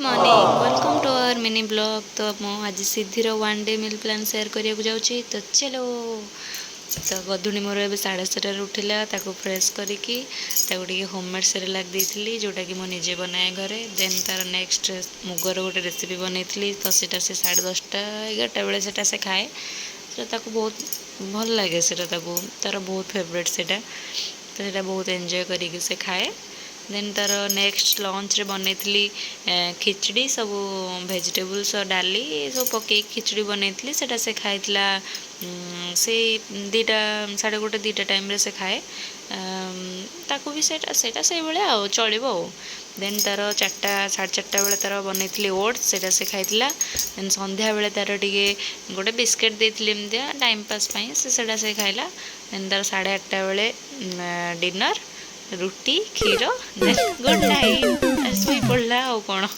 Morning welcome to our mini blog. तो मु आज सिद्धिर वन डे मिल प्लान सेयार करने जाऊँगी। तो चलो तो गधुणी मोर ए 7:30 उठिला ताको फ्रेश करिकी होममेड सेरेलाक देती जोटा कि मुझे बनाए घरे। देन तार नेक्स्ट मुगर गोटे रेसिपी बनई तो सीटा से 10:30-11 बेले से खाए। तो बहुत भल लगे तार बहुत फेवरेट से तो बहुत एंजॉय करिकी से खाए। देन तार नेक्स्ट लंच रे बनई खिचड़ी सब वेजिटेबल्स और डाली सब पकई खिचड़ी बनई से खाई से 2:30 टाइम रे से खाए। ताकू भी सेटा से भाया चलो। देन तार 4:30 बेले तार बनई ओट्स से खाई। देन संध्या बेले तार टे गोटे बिस्किट देती एमती टाइम पास से खाइला। देन तार 8:30 बेले डिनर रुटी क्षीर। गुड नाइट शुई पड़ा आ कौन।